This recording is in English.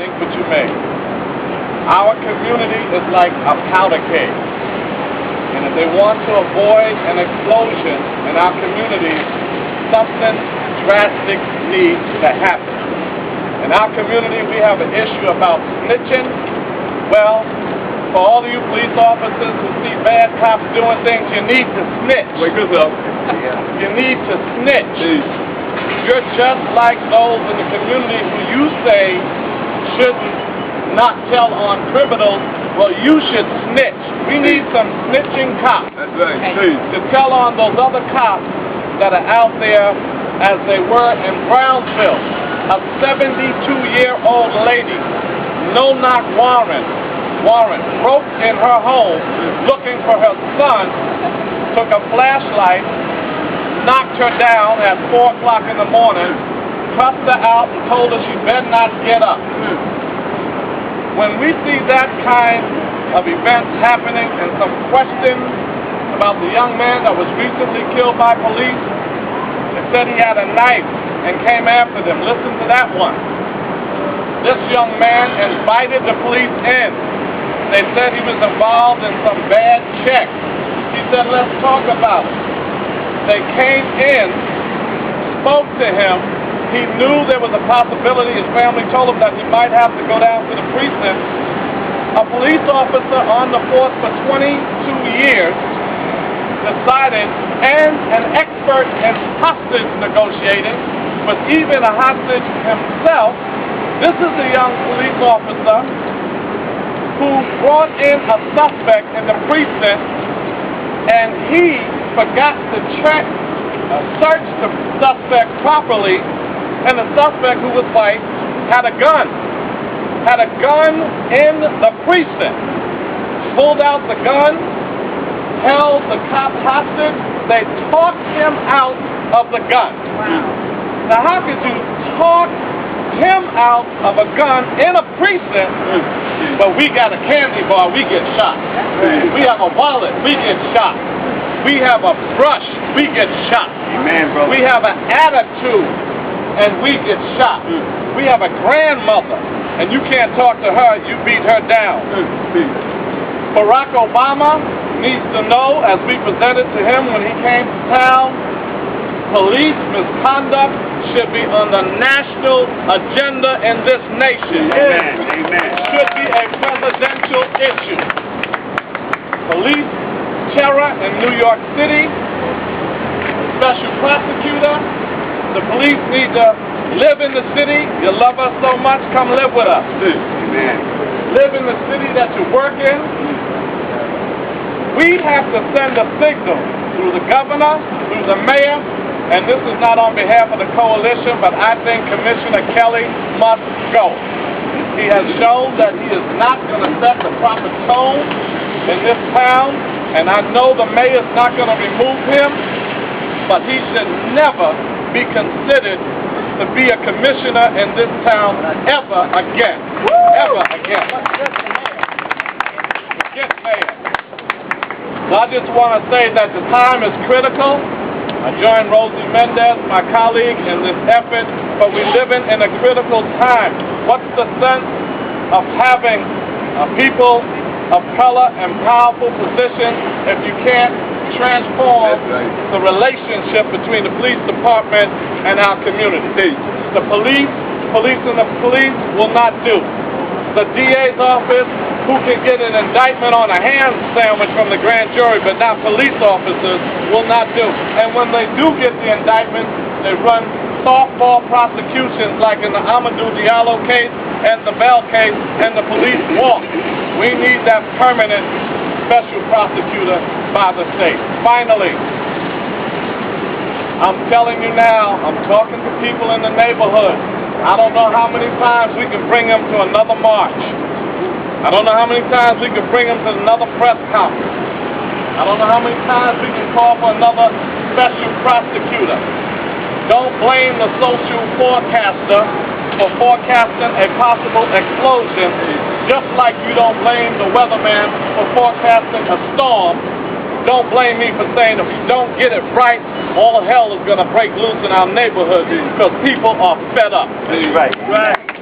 think what you may. Our community is like a powder keg. And if they want to avoid an explosion in our community, something drastic needs to happen. In our community, we have an issue about snitching. Well, for all of you police officers who see bad cops doing things, you need to snitch. Wake us up. You need to snitch. You're just like those in the community who you say shouldn't not tell on criminals. Well, you should snitch. We need some snitching cops. That's right. Please. To tell on those other cops that are out there as they were in Brownsville. A 72-year-old lady, no-knock warrant, broke in her home looking for her son, took a flashlight, knocked her down at 4 o'clock in the morning, cussed her out and told her she better not get up. When we see that kind of events happening and some questions about the young man that was recently killed by police, they said he had a knife and came after them. Listen to that one. This young man invited the police in. They said he was involved in some bad check. He said, let's talk about it. They came in, spoke to him. He knew there was a possibility. His family told him that he might have to go down to the precinct. A police officer on the force for 22 years decided, and an expert in hostage negotiating, but even a hostage himself, this is a young police officer who brought in a suspect in the precinct, and he forgot to search the suspect properly, and the suspect who was white had a gun in the precinct, pulled out the gun, held the cop hostage. They talked him out of the gun. Wow. Now how could you talk him out of a gun in a precinct, but we got a candy bar, we get shot. We have a wallet, we get shot. We have a brush, we get shot. Amen, brother. We have an attitude, and we get shot. We have a grandmother, and you can't talk to her, you beat her down. Barack Obama needs to know, as we presented to him when he came to town, police misconduct should be on the national agenda in this nation. Amen. Amen. It should be a presidential issue. Police terror in New York City, special prosecutor, the police need to live in the city. You love us so much, come live with us. Amen. Live in the city that you work in. We have to send a signal through the governor, through the mayor, and this is not on behalf of the coalition, but I think Commissioner Kelly must go. He has shown that he is not going to set the proper tone in this town, and I know the mayor's not going to remove him, but he should never be considered to be a commissioner in this town ever again. Ever again. Forget mayor. So I just want to say that the time is critical. I join Rosie Mendez, my colleague, in this effort, but we're living in a critical time. What's the sense of having people of color in powerful positions if you can't transform the relationship between the police department and our community? The police will not do. The DA's office, who can get an indictment on a ham sandwich from the grand jury, but not police officers, will not do. And when they do get the indictment, they run softball prosecutions like in the Amadou Diallo case and the Bell case, and the police walk. We need that permanent special prosecutor by the state. Finally, I'm telling you now, I'm talking to people in the neighborhood. I don't know how many times we can bring them to another march. I don't know how many times we can bring them to another press conference. I don't know how many times we can call for another special prosecutor. Don't blame the social forecaster for forecasting a possible explosion, just like you don't blame the weatherman for forecasting a storm. Don't blame me for saying if we don't get it right, all hell is going to break loose in our neighborhood because people are fed up. That's right. Right.